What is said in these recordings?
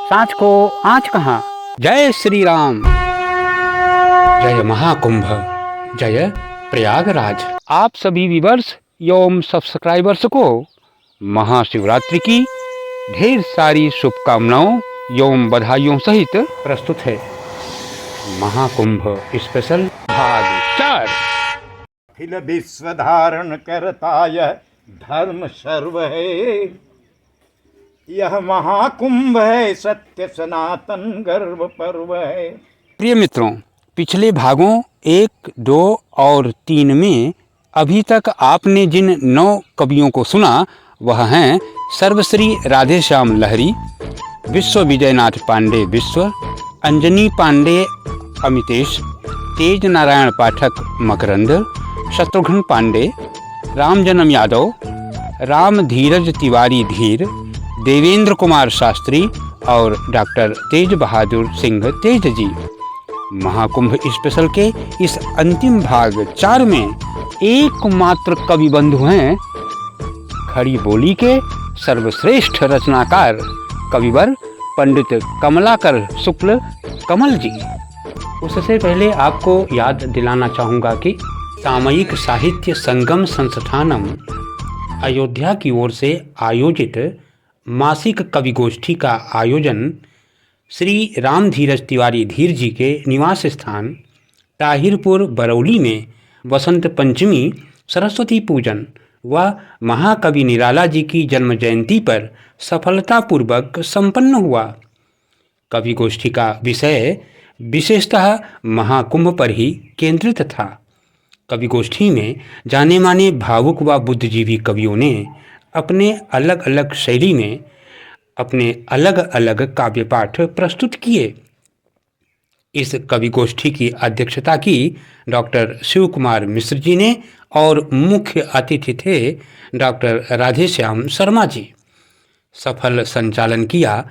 सांच को आँच कहाँ। जय श्री राम, जय महाकुंभ, जय प्रयागराज। आप सभी व्यूअर्स एवं सब्सक्राइबर्स को महाशिवरात्रि की ढेर सारी शुभकामनाओं एवं बधाइयों सहित प्रस्तुत है महाकुंभ स्पेशल भाग 4। अखिल विश्व धारण करताय धर्म सर्व है, यह महाकुंभ है सत्य सनातन गर्व पर्व है। प्रिय मित्रों, पिछले भागों 1, 2 और 3 में अभी तक आपने जिन 9 कवियों को सुना वह हैं सर्वश्री राधेश्याम लहरी, विश्व विजयनाथ पांडे विश्व, अंजनी पांडे अमितेश, तेज नारायण पाठक मकरंद, शत्रुघ्न पांडे, रामजन्म यादव, राम धीरज तिवारी धीर, देवेंद्र कुमार शास्त्री और डॉक्टर तेज बहादुर सिंह तेज जी। महाकुंभ स्पेशल के इस अंतिम भाग 4 में एकमात्र कवि बंधु हैं खड़ी बोली के सर्वश्रेष्ठ रचनाकार कविवर पंडित कमलाकर शुक्ल कमल जी। उससे पहले आपको याद दिलाना चाहूँगा कि सामयिक साहित्य संगम संस्थानम अयोध्या की ओर से आयोजित मासिक कवि गोष्ठी का आयोजन श्री राम धीरज तिवारी धीर जी के निवास स्थान ताहिरपुर बरौली में वसंत पंचमी, सरस्वती पूजन व महाकवि निराला जी की जन्म जयंती पर सफलतापूर्वक संपन्न हुआ। कवि गोष्ठी का विषय विशेषतः महाकुंभ पर ही केंद्रित था। कवि गोष्ठी में जाने माने भावुक व बुद्धिजीवी कवियों ने अपने अलग अलग शैली में अपने अलग अलग काव्य पाठ प्रस्तुत किए। इस कवि गोष्ठी की अध्यक्षता की डॉक्टर शिव कुमार मिश्र जी ने और मुख्य अतिथि थे डॉक्टर राधेश्याम शर्मा जी। सफल संचालन किया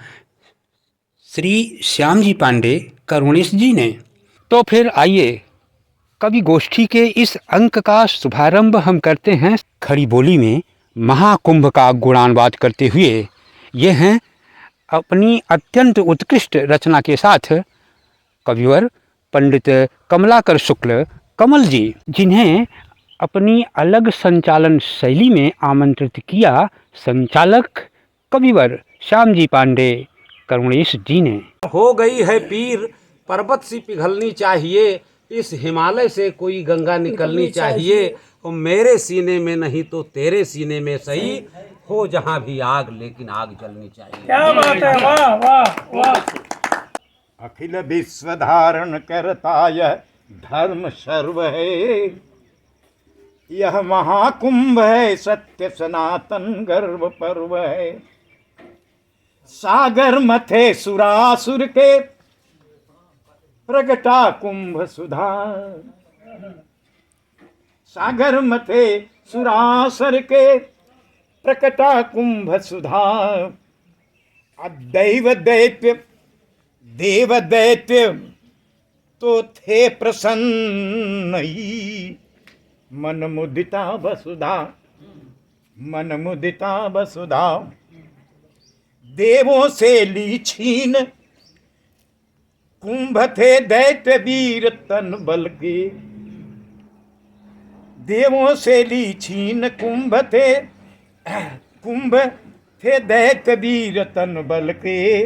श्री श्याम जी पांडे करुणेश जी ने। तो फिर आइए कवि गोष्ठी के इस अंक का शुभारंभ हम करते हैं खड़ी बोली में महाकुंभ का गुणानुवाद करते हुए। ये हैं अपनी अत्यंत उत्कृष्ट रचना के साथ कविवर पंडित कमलाकर शुक्ल कमल जी, जिन्हें अपनी अलग संचालन शैली में आमंत्रित किया संचालक कविवर श्याम जी पांडे करुणेश जी ने। हो गई है पीर पर्वत सी पिघलनी चाहिए, इस हिमालय से कोई गंगा निकलनी चाहिए। और मेरे सीने में नहीं तो तेरे सीने में सही, हो जहां भी आग लेकिन आग जलनी चाहिए। क्या बात है, वाह वाह वाह। अखिल विश्व धारण करताय धर्म सर्व है, यह महाकुंभ है सत्य सनातन गर्व पर्व है। सागर मथे सुरासुर के प्रगटा कुंभ सुधा, सागर मथे सुरासुर के प्रकटा कुंभ सुधा। दैव दैत्य देव दैत्य तो थे प्रसन्न ही, मन मुदिता वसुधा, मन मुदिता वसुधा। देवों से ली छीन कुंभ थे दैत्य वीर तन बल के, देवों से ली छीन कुंभ थे दैत्य वीर तन बल के।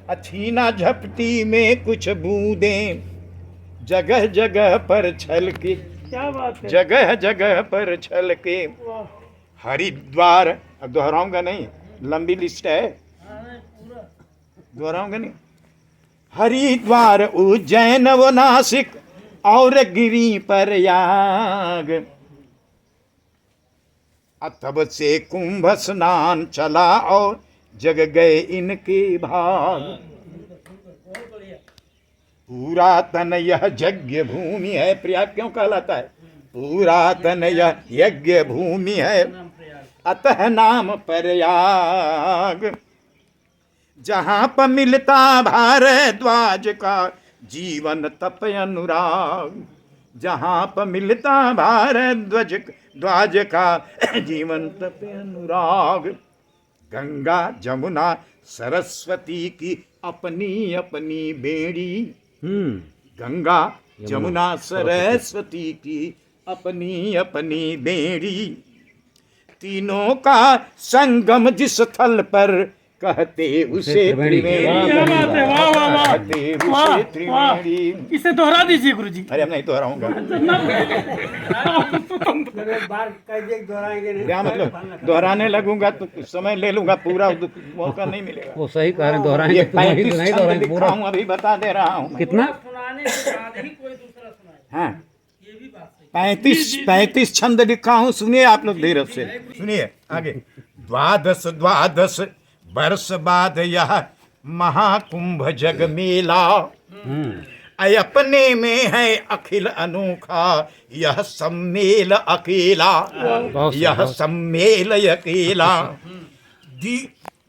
अछीना झपटी में कुछ बूंदें जगह जगह पर छल के, क्या बात है, जगह जगह पर छल के। हरिद्वार, अब दोहराऊंगा नहीं, लंबी लिस्ट है, दोहराऊंगा नहीं। हरिद्वार उज्जैन व नासिक और गिरी प्रयाग, तब से कुंभ स्नान चला और जग गए इनके भाग। पुरातन यह यज्ञ भूमि है, प्रयाग क्यों कहलाता है? पुरातन यह यज्ञ भूमि है, अतः नाम प्रयाग। जहाँ पर मिलता भारद्वाज का जीवन तप अनुराग, जहाँ पर मिलता भारद्वाज का जीवन तप अनुराग। गंगा जमुना सरस्वती की अपनी अपनी बेड़ी। गंगा जमुना सरस्वती की अपनी अपनी बेड़ी। तीनों का संगम जिस थल पर कहते उसे त्रिवेणी। क्या बात है, वाह वाह वाह कहते उसे वाह वाह। त्रिवेणी। इसे दोहरा दीजिए गुरुजी। अरे अब नहीं दोहराऊंगा। क्या मतलब दोहराने लगूंगा तो कुछ समय ले लूंगा, पूरा मौका नहीं मिलेगा। वो सही कह रहे हैं, दोहराएंगे ये तो नहीं 35 नहीं छंद दोहराएंगे लिखा पूरा। हूँ, अभी बता दे रहा हूँ। कितना? हाँ 35 छंद लिखा हूँ, सुनिए आप लोग धीरे से सुनिए आगे। द्वादश द्वादश वर्ष बाद यह महाकुंभ जग मेला। अपने में है अखिल अनोखा यह सम्मेल अकेला। यह सम्मेल अकेला।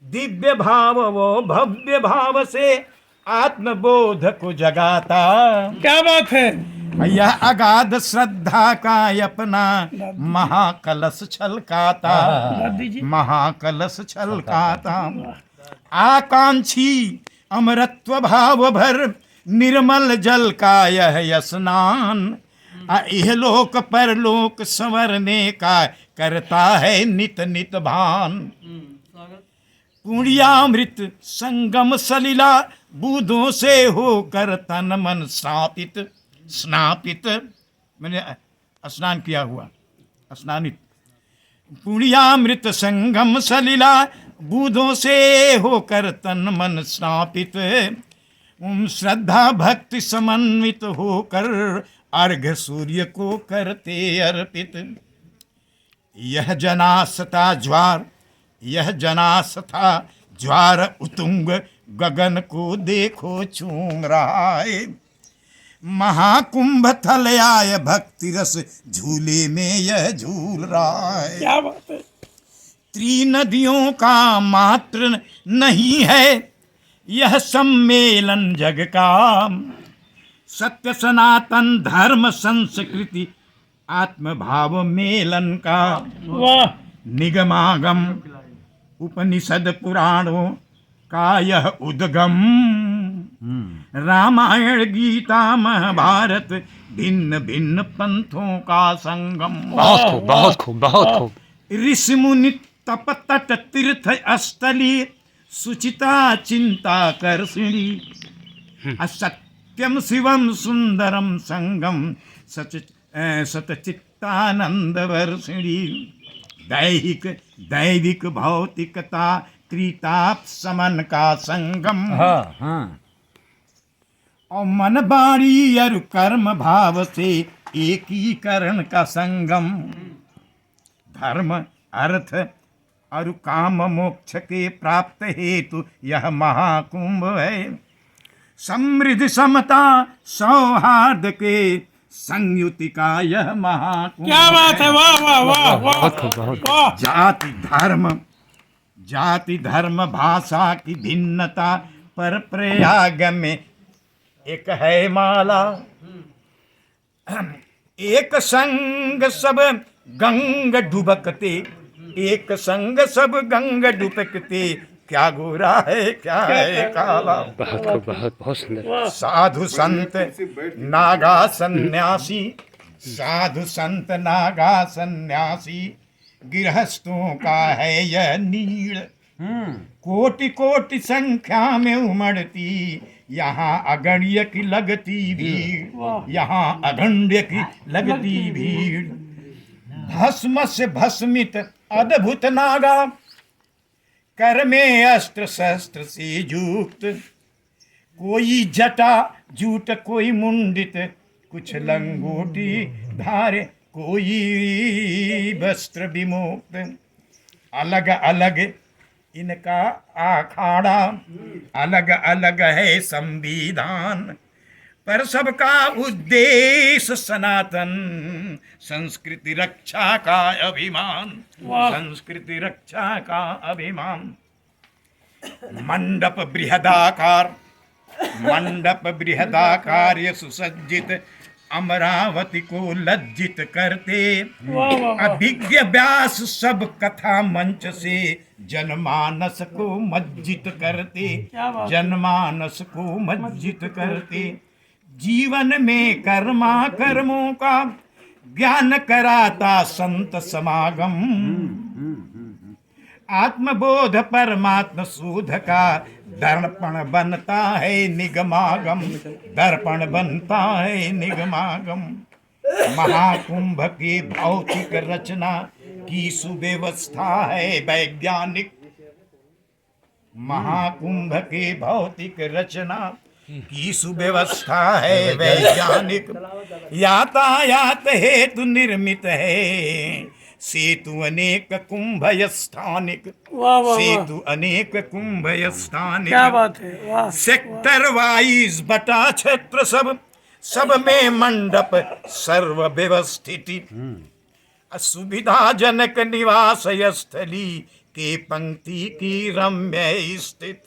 दिव्य भाव वो भव्य भाव से आत्मबोध को जगाता। क्या बात है। यह अगाध श्रद्धा का अपना महाकलश छलकाता। महाकलश छलकाता। आकांक्षी अमरत्व भाव भर निर्मल जल का यह स्नान। इहलोक परलोक संवरने का करता है नित नित भान। पुण्यामृत संगम सलिला बूंदों से होकर तन मन स्नापित। स्नापित मैंने स्नान किया हुआ, स्नानित। पुण्यामृत संगम सलिला बूंदों से होकर तन मन स्नापित। श्रद्धा भक्ति समन्वित होकर अर्घ्य सूर्य को करते अर्पित। यह जनासता ज्वार, यह जनासता ज्वार उतुंग गगन को देखो चूम रहा है। महाकुंभ थल आय भक्ति रस झूले में यह झूल रहा है। क्या बात है। त्रिनदियों का मात्र नहीं है यह सम्मेलन जग का। सत्य सनातन धर्म संस्कृति आत्मभाव मेलन का। वाह। निगमागम उपनिषद पुराणों का यह उद्गम। रामायण गीता महाभारत भिन्न भिन्न पंथों का संगम। बहुत खूब, बहुत खूब, बहुत खूब। ऋषि मुनि तप तट तीर्थ स्थली सुचिता चिंता कर्षिणी। असत्यम शिवम सुंदरम संगम सतचित्तानंद वर्षिणी। दैहिक दैविक भौतिकता त्रिताप समन का संगम। और मन वाणी और कर्म भाव से एकीकरण का संगम। धर्म अर्थ और काम मोक्ष के प्राप्त हेतु यह महाकुंभ है। समृद्धि समता सौहार्द के संयुति का यह महाकुंभ। क्या बात है। वाह वाह वाह वाह वाह। जाति धर्म भाषा की भिन्नता पर प्रयाग में एक है माला। एक संग सब गंग डुबकते। एक संग सब गंग डुबकते। क्या गोरा है क्या है काला। बहुत खूब, बहुत सुंदर। साधु संत नागा सन्यासी। साधु संत नागा सन्यासी गृहस्थों का है यह नीड़। कोटि कोटि संख्या में उमड़ती यहाँ अगण्य की लगती भीड़। यहाँ अगण्य की लगती भीड़। भस्म से भस्मित अद्भुत नागा कर में अस्त्र शस्त्र से युक्त। कोई जटा जूट कोई मुंडित कुछ लंगोटी धारे कोई वस्त्र विमुक्त। अलग अलग इनका आखाड़ा अलग अलग है संविधान। पर सबका उद्देश्य सनातन संस्कृति रक्षा का अभिमान। संस्कृति रक्षा का अभिमान। मंडप बृहदाकार। मंडप बृहदाकार सुसज्जित अमरावती को लज्जित करते। वाह वाह वाह अभिज्ञ व्यास सब कथा मंच से जनमानस को मज्जित करते। क्या बात है। जनमानस को मज्जित करते। जीवन में कर्मा कर्मों का ज्ञान कराता संत समागम। आत्मबोध परमात्म शोध का दर्पण बनता है निगमागम। दर्पण बनता है निगमागम। महाकुंभ की भौतिक रचना की सुव्यवस्था है वैज्ञानिक। महाकुंभ की भौतिक रचना की सुव्यवस्था है वैज्ञानिक। यातायात हेतु निर्मित है सेतु अनेक कुंभ स्थानिक। वाह वाह वाह सेतु अनेक कुंभ स्थानिक। क्या बात है। वाह सेक्टर वाइज बटा क्षेत्र सब में मंडप सर्व व्यवस्थित। सुविधाजनक निवास स्थली के पंक्ति की रम्य स्थित।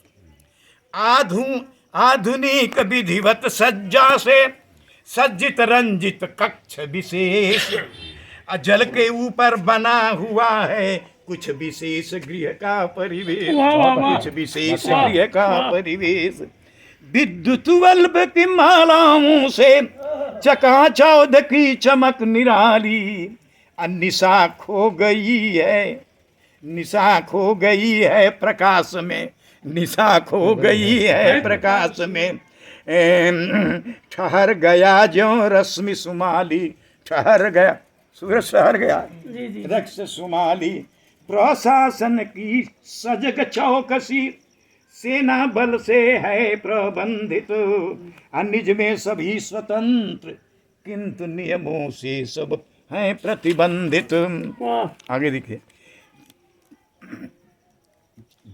आधुनिक विधिवत सज्जा से सज्जित रंजित कक्ष विशेष। जल के ऊपर बना हुआ है कुछ विशेष गृह का परिवेश। वाह, वाह, वाह। कुछ विशेष गृह का परिवेश। विद्युत बल्ब की मालाओं से चकाचौंध की चमक निराली। निशा खो गई है। निशा खो गई है प्रकाश में। निशा खो गई है प्रकाश में। ठहर गया ज्यों रश्मि सुमाली। ठहर गया सूरज ठहर गया जी जी रक्ष सुमाली। प्रशासन की सजग चौकसी सेना बल से है प्रबंधित। निज में सभी स्वतंत्र किंतु नियमों से सब है प्रतिबंधित। वाह आगे देखिए।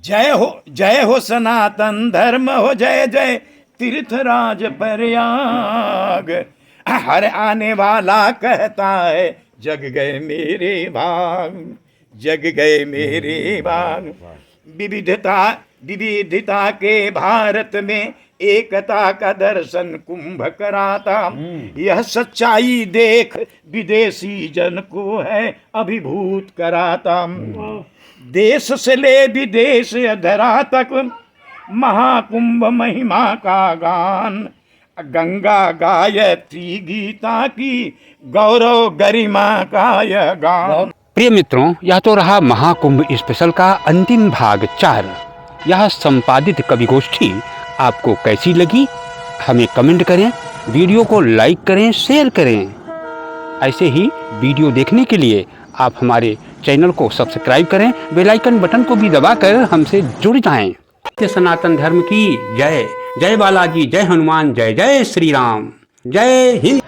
जय हो सनातन धर्म हो जय जय तीर्थराज प्रयाग। हर आने वाला कहता है जग गए मेरे भाग। जग गए मेरे भाग। विविधता के भारत में एकता का दर्शन कुंभ कराता। यह सच्चाई देख विदेशी जन को है अभिभूत कराता। देश से ले विदेश धरा तक महाकुंभ महिमा का गान। गंगा गायत्री गीता की गौरव गरिमा का यह गान। प्रिय मित्रों, यह तो रहा महाकुंभ स्पेशल का अंतिम भाग 4। यह संपादित कवि गोष्ठी आपको कैसी लगी हमें कमेंट करें। वीडियो को लाइक करें, शेयर करें। ऐसे ही वीडियो देखने के लिए आप हमारे चैनल को सब्सक्राइब करें। बेल आइकन बटन को भी दबाकर हमसे जुड़ जाएं। सत्य सनातन धर्म की जय। जय बालाजी, जय हनुमान, जय जय श्री राम, जय हिंद।